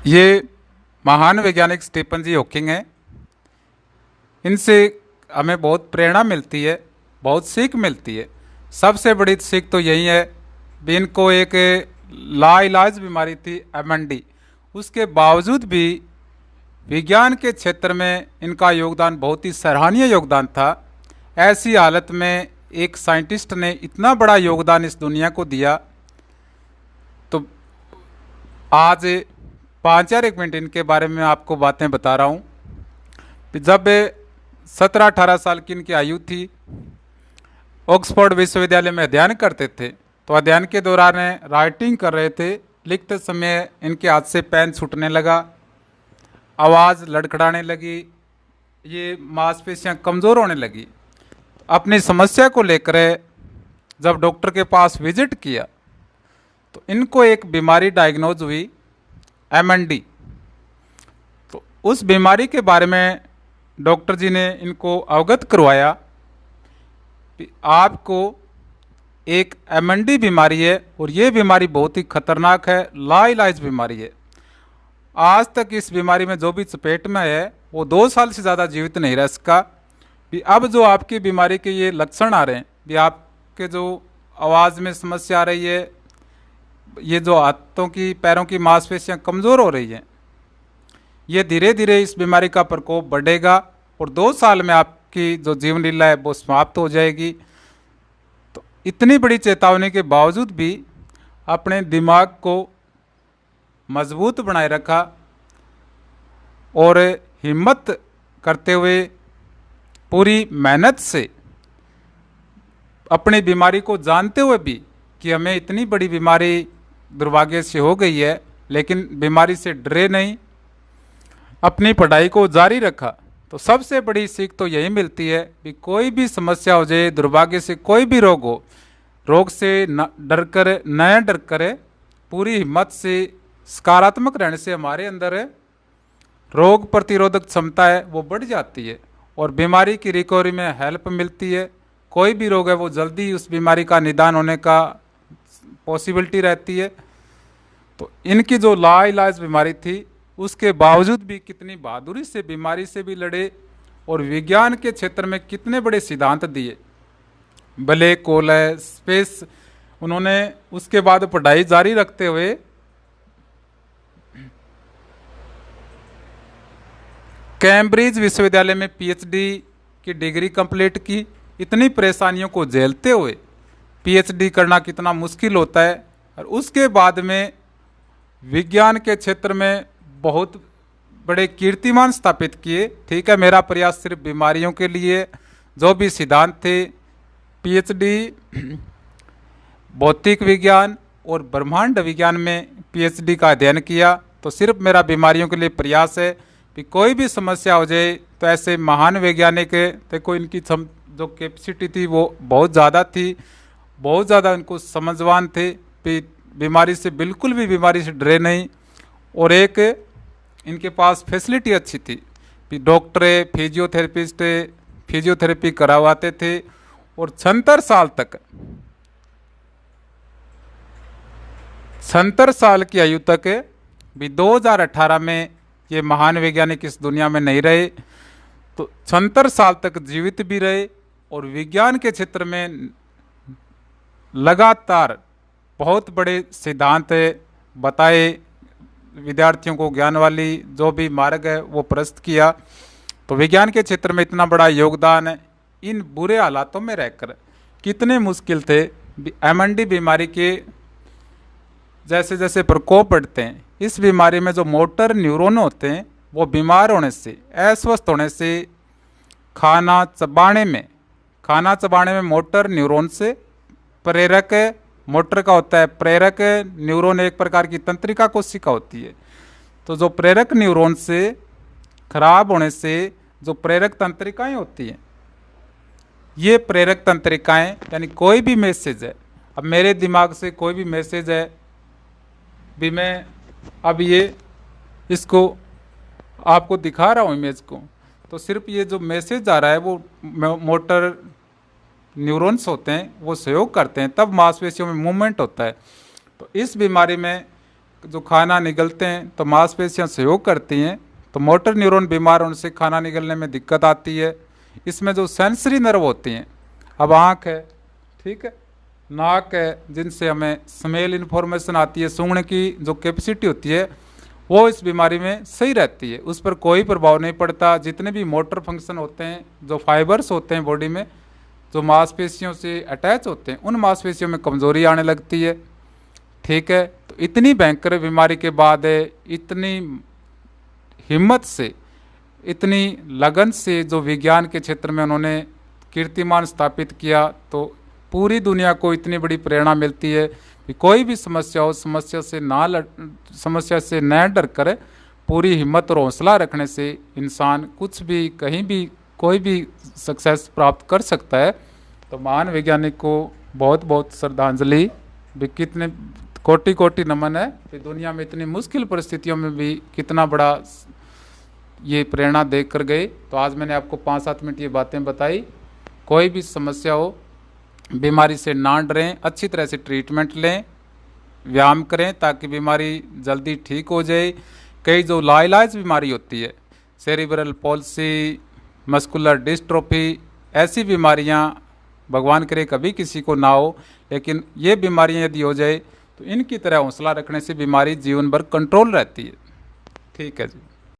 ये महान वैज्ञानिक स्टीफन जी हॉकिंग हैं। इनसे हमें बहुत प्रेरणा मिलती है, बहुत सीख मिलती है। सबसे बड़ी सीख तो यही है भी इनको एक लाइलाज बीमारी थी एमएनडी, उसके बावजूद भी विज्ञान के क्षेत्र में इनका योगदान बहुत ही सराहनीय योगदान था। ऐसी हालत में एक साइंटिस्ट ने इतना बड़ा योगदान इस दुनिया को दिया, तो आज 5 या 1 मिनट इनके बारे में आपको बातें बता रहा हूँ। जब 17-18 साल की इनकी आयु थी, ऑक्सफोर्ड विश्वविद्यालय में अध्ययन करते थे, तो अध्ययन के दौरान राइटिंग कर रहे थे। लिखते समय इनके हाथ से पेन छूटने लगा, आवाज़ लड़खड़ाने लगी, ये मांसपेशियां कमज़ोर होने लगी। अपनी समस्या को लेकर जब डॉक्टर के पास विजिट किया तो इनको एक बीमारी डायग्नोज हुई, एमएनडी। तो उस बीमारी के बारे में डॉक्टर जी ने इनको अवगत करवाया कि आपको एक एमएनडी बीमारी है और ये बीमारी बहुत ही खतरनाक है, लाइलाज बीमारी है। आज तक इस बीमारी में जो भी चपेट में है वो 2 साल से ज़्यादा जीवित नहीं रह सका। भी अब जो आपकी बीमारी के ये लक्षण आ रहे हैं, भी आपके जो आवाज़ में समस्या आ रही है, ये जो हाथों की पैरों की मांसपेशियां कमज़ोर हो रही हैं, ये धीरे धीरे इस बीमारी का प्रकोप बढ़ेगा और 2 साल में आपकी जो जीवन लीला है वो समाप्त हो जाएगी। तो इतनी बड़ी चेतावनी के बावजूद भी अपने दिमाग को मजबूत बनाए रखा और हिम्मत करते हुए पूरी मेहनत से अपनी बीमारी को जानते हुए भी कि हमें इतनी बड़ी बीमारी दुर्भाग्य से हो गई है, लेकिन बीमारी से डरे नहीं, अपनी पढ़ाई को जारी रखा। तो सबसे बड़ी सीख तो यही मिलती है कि कोई भी समस्या हो जाए, दुर्भाग्य से कोई भी रोग हो, रोग से न डर कर पूरी हिम्मत से सकारात्मक रहने से हमारे अंदर रोग प्रतिरोधक क्षमता है वो बढ़ जाती है और बीमारी की रिकवरी में हेल्प मिलती है। कोई भी रोग है वो जल्दी उस बीमारी का निदान होने का पॉसिबिलिटी रहती है। तो इनकी जो लाइलाज बीमारी थी उसके बावजूद भी कितनी बहादुरी से बीमारी से भी लड़े और विज्ञान के क्षेत्र में कितने बड़े सिद्धांत दिए। ब्लैक होल है, स्पेस, उन्होंने उसके बाद पढ़ाई जारी रखते हुए कैम्ब्रिज विश्वविद्यालय में पीएचडी की डिग्री कंप्लीट की। इतनी परेशानियों को झेलते हुए पीएचडी करना कितना मुश्किल होता है, और उसके बाद में विज्ञान के क्षेत्र में बहुत बड़े कीर्तिमान स्थापित किए। ठीक है, मेरा प्रयास सिर्फ बीमारियों के लिए जो भी सिद्धांत थे, पीएचडी भौतिक विज्ञान और ब्रह्मांड विज्ञान में पीएचडी का अध्ययन किया। तो सिर्फ मेरा बीमारियों के लिए प्रयास है कि कोई भी समस्या हो जाए तो ऐसे महान वैज्ञानिक देखो, इनकी जो कैपेसिटी थी वो बहुत ज़्यादा थी, बहुत ज़्यादा इनको समझवान थे कि बीमारी से बिल्कुल भी बीमारी से डरे नहीं। और एक इनके पास फैसिलिटी अच्छी थी कि डॉक्टर फिजियोथेरेपिस्ट फिजियोथेरेपी करवाते थे और 76 साल की आयु तक भी 2018 में ये महान वैज्ञानिक इस दुनिया में नहीं रहे, तो 76 साल तक जीवित भी रहे और विज्ञान के क्षेत्र में लगातार बहुत बड़े सिद्धांत बताए, विद्यार्थियों को ज्ञान वाली जो भी मार्ग है वो प्रस्तुत किया। तो विज्ञान के क्षेत्र में इतना बड़ा योगदान है। इन बुरे हालातों में रहकर कितने मुश्किल थे, एमएनडी बीमारी के जैसे जैसे प्रकोप बढ़ते हैं, इस बीमारी में जो मोटर न्यूरॉन होते हैं वो बीमार होने से, अस्वस्थ होने से, खाना चबाने में मोटर न्यूरॉन से प्रेरक, मोटर का होता है प्रेरक, न्यूरॉन एक प्रकार की तंत्रिका कोशिका होती है। तो जो प्रेरक न्यूरॉन से खराब होने से जो प्रेरक तंत्रिकाएं होती हैं, ये प्रेरक तंत्रिकाएं यानी कोई भी मैसेज है, अब मेरे दिमाग से कोई भी मैसेज है भी, मैं अब ये इसको आपको दिखा रहा हूँ इमेज को, तो सिर्फ ये जो मैसेज आ रहा है वो मोटर न्यूरॉन्स होते हैं वो सहयोग करते हैं, तब मांसपेशियों में मूवमेंट होता है। तो इस बीमारी में जो खाना निगलते हैं तो मांसपेशियां सहयोग करती हैं, तो मोटर न्यूरॉन बीमार होने से खाना निगलने में दिक्कत आती है। इसमें जो सेंसरी नर्व होती हैं, अब आँख है, ठीक है, नाक है, जिनसे हमें स्मेल इन्फॉर्मेशन आती है, सूंघने की जो कैपेसिटी होती है वो इस बीमारी में सही रहती है, उस पर कोई प्रभाव नहीं पड़ता। जितने भी मोटर फंक्शन होते हैं, जो फाइबर्स होते हैं बॉडी में, जो मांसपेशियों से अटैच होते हैं, उन मांसपेशियों में कमज़ोरी आने लगती है, ठीक है। तो इतनी भयंकर बीमारी के बाद इतनी हिम्मत से, इतनी लगन से जो विज्ञान के क्षेत्र में उन्होंने कीर्तिमान स्थापित किया, तो पूरी दुनिया को इतनी बड़ी प्रेरणा मिलती है कि कोई भी समस्या हो, समस्या से न डर कर पूरी हिम्मत और हौसला रखने से इंसान कुछ भी, कहीं भी, कोई भी सक्सेस प्राप्त कर सकता है। तो महान वैज्ञानिक को बहुत बहुत श्रद्धांजलि, भी कितने कोटि कोटि नमन है कि दुनिया में इतनी मुश्किल परिस्थितियों में भी कितना बड़ा ये प्रेरणा देख कर गए। तो आज मैंने आपको 5-7 मिनट ये बातें बताई। कोई भी समस्या हो, बीमारी से ना डरें, अच्छी तरह से ट्रीटमेंट लें, व्यायाम करें ताकि बीमारी जल्दी ठीक हो जाए। कई जो लाइलाज बीमारी होती है, सेरिब्रल पॉल्सी, मस्कुलर डिस्ट्रोफी, ऐसी बीमारियां भगवान करे कभी किसी को ना हो, लेकिन ये बीमारियां यदि हो जाए तो इनकी तरह हौसला रखने से बीमारी जीवन भर कंट्रोल रहती है। ठीक है जी।